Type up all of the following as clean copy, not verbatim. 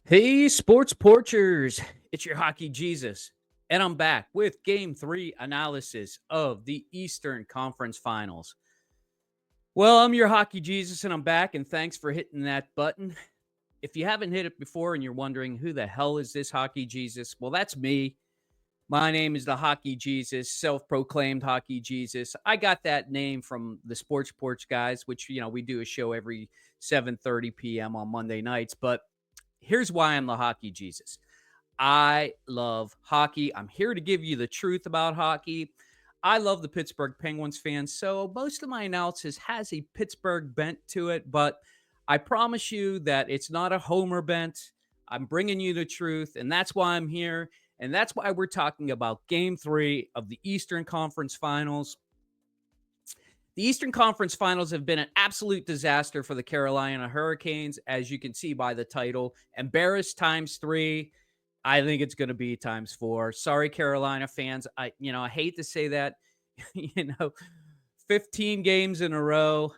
Hey, sports porchers, it's your hockey Jesus, and I'm back with game three analysis of the Eastern Conference Finals. Well, I'm your hockey Jesus, and I'm back, and thanks for hitting that button. If you haven't hit it before and you're wondering who the hell is this hockey Jesus, well, that's me. My name is the Hockey Jesus, self-proclaimed Hockey Jesus. I got that name from the Sports Porch guys, which we do a show every 7:30 p.m. on Monday nights, but here's why I'm the Hockey Jesus. I love hockey. I'm here to give you the truth about hockey. I love the Pittsburgh Penguins fans, so most of my analysis has a Pittsburgh bent to it, but I promise you that it's not a homer bent. I'm bringing you the truth, and that's why I'm here. And that's why we're talking about game three of the Eastern Conference Finals. The Eastern Conference Finals have been an absolute disaster for the Carolina Hurricanes, as you can see by the title. Embarrassed times three. I think it's going to be times four. Sorry, Carolina fans. I hate to say that. you know, 15 games in a row.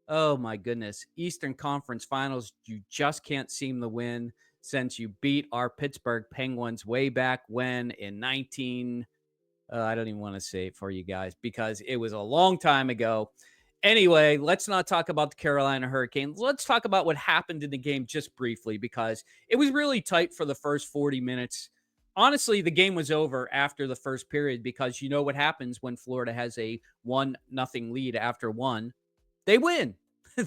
Oh my goodness. Eastern Conference Finals, you just can't seem to win since you beat our Pittsburgh Penguins way back when in 19 I don't even want to say it for you guys because it was a long time ago. Anyway, let's not talk about the Carolina Hurricanes. Let's talk about what happened in the game just briefly because it was really tight for the first 40 minutes. Honestly, the game was over after the first period because you know what happens when Florida has a 1-0 lead after one. They win.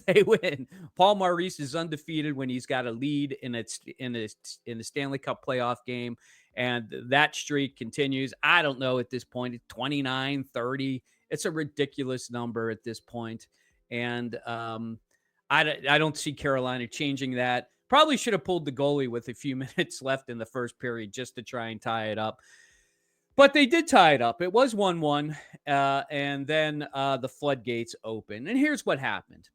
They win. Paul Maurice is undefeated when he's got a lead in the Stanley Cup playoff game, and that streak continues. I don't know at this point, 29, 30. It's a ridiculous number at this point, and I don't see Carolina changing that. Probably should have pulled the goalie with a few minutes left in the first period just to try and tie it up. But they did tie it up. It was 1-1, and then the floodgates open. And here's what happened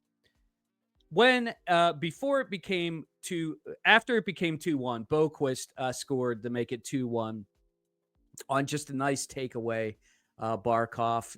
when before it became two after it became 2-1, Boquist scored to make it 2-1 on just a nice takeaway. Barkov.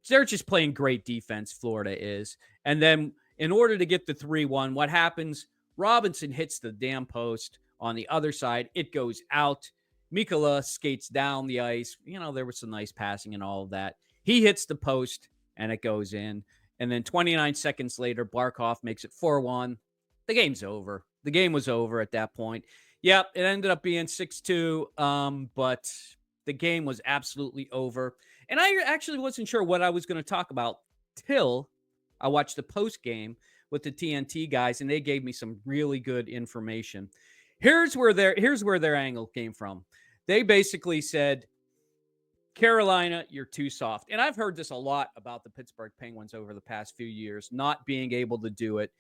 They're just playing great defense. Florida is, and then in order to get the 3-1, what happens? Robinson hits the damn post on the other side. It goes out. Mikula skates down the ice. There was some nice passing and all of that. He hits the post and it goes in. And then 29 seconds later, Barkov makes it 4-1. The game's over. The game was over at that point. Yep, it ended up being 6-2, but the game was absolutely over. And I actually wasn't sure what I was going to talk about till I watched the post game with the TNT guys, and they gave me some really good information. Here's where their angle came from. They basically said, Carolina, you're too soft. And I've heard this a lot about the Pittsburgh Penguins over the past few years, not being able to do it.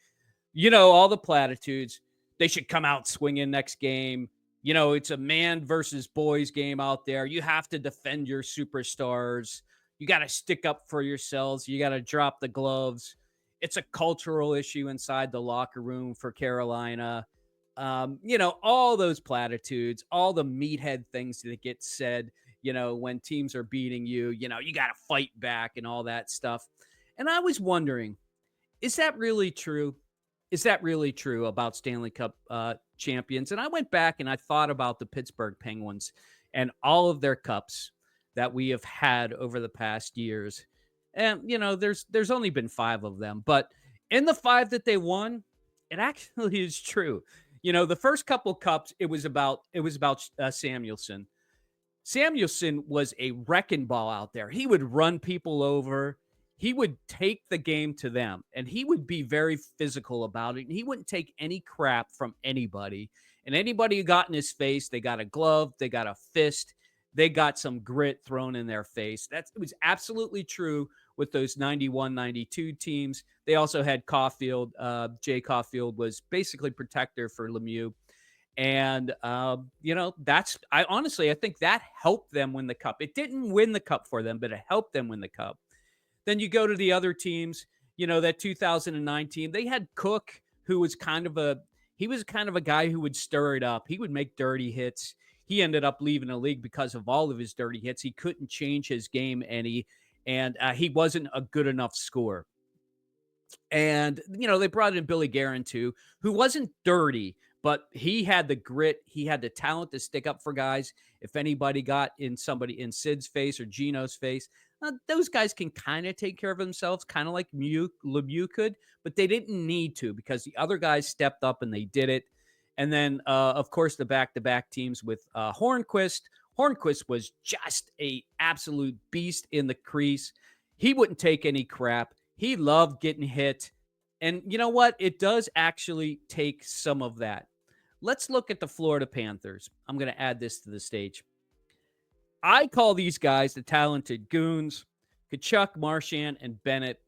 All the platitudes. They should come out swinging next game. It's a man versus boys game out there. You have to defend your superstars. You got to stick up for yourselves. You got to drop the gloves. It's a cultural issue inside the locker room for Carolina. All those platitudes, all the meathead things that get said, when teams are beating you, you got to fight back and all that stuff. And I was wondering, is that really true? Is that really true about Stanley Cup champions? And I went back and I thought about the Pittsburgh Penguins and all of their cups that we have had over the past years. And there's only been 5 of them, but in the 5 that they won, it actually is true. The first couple cups, it was about Samuelson. Samuelson was a wrecking ball out there. He would run people over. He would take the game to them, and he would be very physical about it. And he wouldn't take any crap from anybody. And anybody who got in his face, they got a glove, they got a fist, they got some grit thrown in their face. It was absolutely true with those 91, 92 teams. They also had Caulfield. Jay Caulfield was basically protector for Lemieux. And I think that helped them win the cup. It didn't win the cup for them, but it helped them win the cup. Then you go to the other teams, that 2009 team, they had Cook, who was kind of a guy who would stir it up. He would make dirty hits. He ended up leaving the league because of all of his dirty hits. He couldn't change his game any, and he wasn't a good enough scorer. And, they brought in Billy Guerin too, who wasn't dirty, but he had the grit. He had the talent to stick up for guys. If anybody got in somebody in Sid's face or Gino's face, those guys can kind of take care of themselves, kind of like Lemieux could, but they didn't need to because the other guys stepped up and they did it. And then, of course, the back-to-back teams with Hornquist. Hornquist was just a absolute beast in the crease. He wouldn't take any crap. He loved getting hit. And you know what? It does actually take some of that. Let's look at the Florida Panthers. I'm going to add this to the stage. I call these guys the talented goons, Kachuk, Marchand, and Bennett.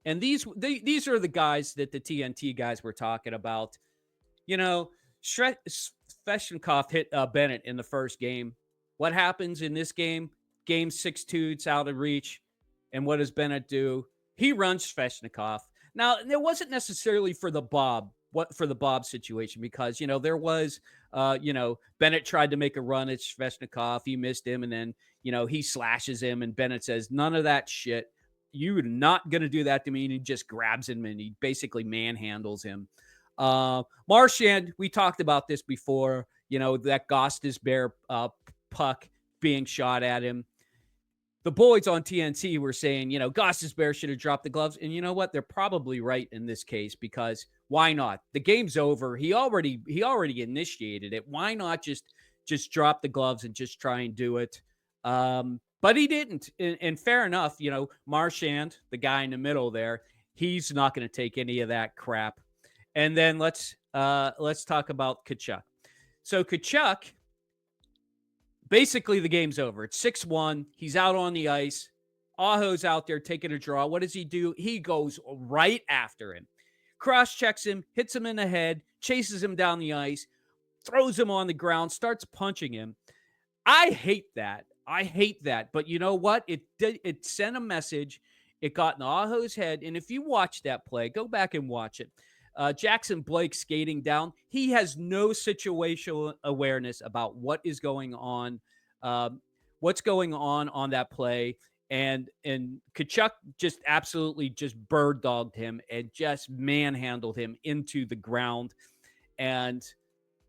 And these are the guys that the TNT guys were talking about. You know, Sveshnikov hit Bennett in the first game. What happens in this game? Game 6-2, it's out of reach. And what does Bennett do? He runs Sveshnikov. Now, it wasn't necessarily for the Bob situation because, there was, Bennett tried to make a run at Sveshnikov. He missed him, and then, he slashes him, and Bennett says, none of that shit. You're not going to do that to me. And he just grabs him, and he basically manhandles him. Marchand, we talked about this before, that Gostis Bear puck being shot at him. The boys on TNT were saying, Gostis Bear should have dropped the gloves. And you know what? They're probably right in this case because why not? The game's over. He already initiated it. Why not just drop the gloves and just try and do it? But he didn't. And fair enough, Marchand, the guy in the middle there, he's not going to take any of that crap. And then let's talk about Kachuk. So Kachuk, basically the game's over. It's 6-1. He's out on the ice. Aho's out there taking a draw. What does he do? He goes right after him. Cross-checks him, hits him in the head, chases him down the ice, throws him on the ground, starts punching him. I hate that. But you know what? It sent a message. It got in Aho's head. And if you watch that play, go back and watch it. Jackson Blake skating down. He has no situational awareness about what is going on, what's going on that play. And Kachuk just absolutely just bird dogged him and just manhandled him into the ground. And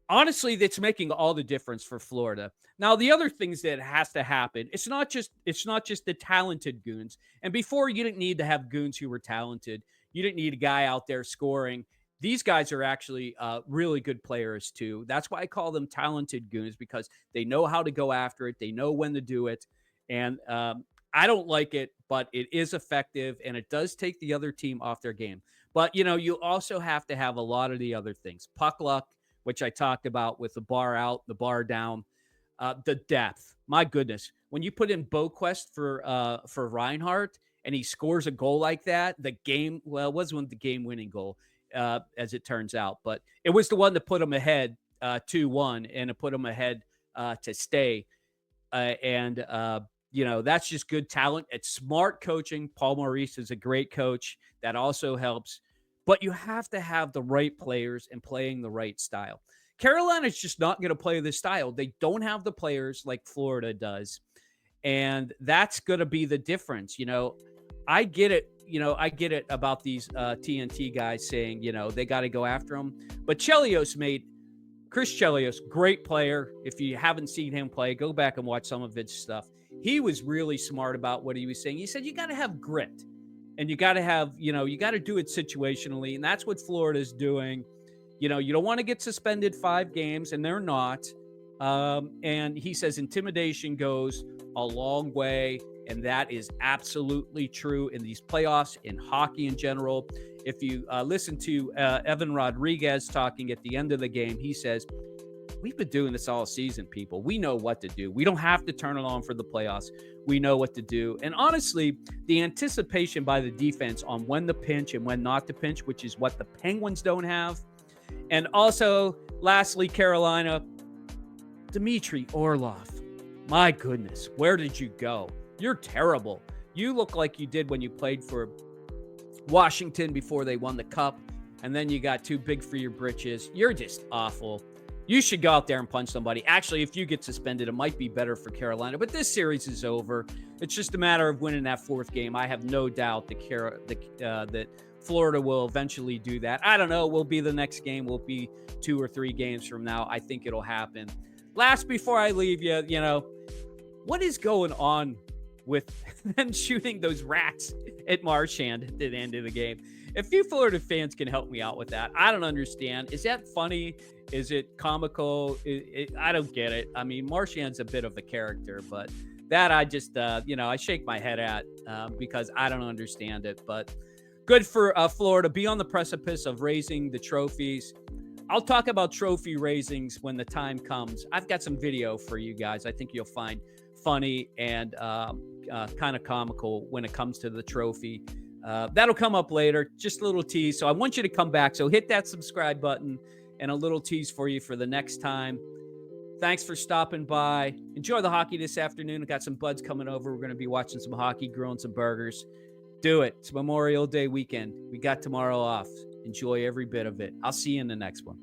honestly, that's making all the difference for Florida. Now, the other things that has to happen, it's not just the talented goons. And before, you didn't need to have goons who were talented. You didn't need a guy out there scoring. These guys are actually really good players too. That's why I call them talented goons, because they know how to go after it. They know when to do it. And I don't like it, but it is effective, and it does take the other team off their game. But, you also have to have a lot of the other things. Puck luck, which I talked about with the bar out, the bar down, the depth. My goodness. When you put in Boquist for Reinhardt and he scores a goal like that, the game, well, it wasn't the game-winning goal, as it turns out, but it was the one that put him ahead 2-1, and it put him ahead to stay. That's just good talent. It's smart coaching. Paul Maurice is a great coach. That also helps. But you have to have the right players and playing the right style. Carolina's just not going to play this style. They don't have the players like Florida does. And that's going to be the difference. I get it. I get it about these TNT guys saying, they got to go after him. But Chris Chelios, great player. If you haven't seen him play, go back and watch some of his stuff. He was really smart about what he was saying. He said, you got to have grit. And you got to have, you got to do it situationally. And that's what Florida's doing. You don't want to get suspended 5 games, and they're not. And he says intimidation goes a long way. And that is absolutely true in these playoffs, in hockey in general. If you listen to Evan Rodriguez talking at the end of the game, he says, we've been doing this all season, people. We know what to do. We don't have to turn it on for the playoffs. We know what to do. And honestly, the anticipation by the defense on when to pinch and when not to pinch, which is what the Penguins don't have. And also, lastly, Carolina, Dmitry Orlov. My goodness, where did you go? You're terrible. You look like you did when you played for Washington before they won the cup, and then you got too big for your britches. You're just awful. You should go out there and punch somebody. Actually, if you get suspended, it might be better for Carolina. But this series is over. It's just a matter of winning that fourth game. I have no doubt that Florida will eventually do that. I don't know. Will be the next game. Will be 2 or 3 games from now. I think it'll happen. Last, before I leave you, what is going on with them shooting those rats at Marchand at the end of the game? If you Florida fans can help me out with that, I don't understand. Is that funny? Is it comical? I don't get it. I mean, Marchand's a bit of a character, but that I just, I shake my head at because I don't understand it. But good for Florida. Be on the precipice of raising the trophies. I'll talk about trophy raisings when the time comes. I've got some video for you guys. I think you'll find funny and kind of comical when it comes to the trophy. That'll come up later. Just a little tease. So I want you to come back. So hit that subscribe button and a little tease for you for the next time. Thanks for stopping by. Enjoy the hockey this afternoon. I've got some buds coming over. We're going to be watching some hockey, grilling some burgers. Do it. It's Memorial Day weekend. We got tomorrow off. Enjoy every bit of it. I'll see you in the next one.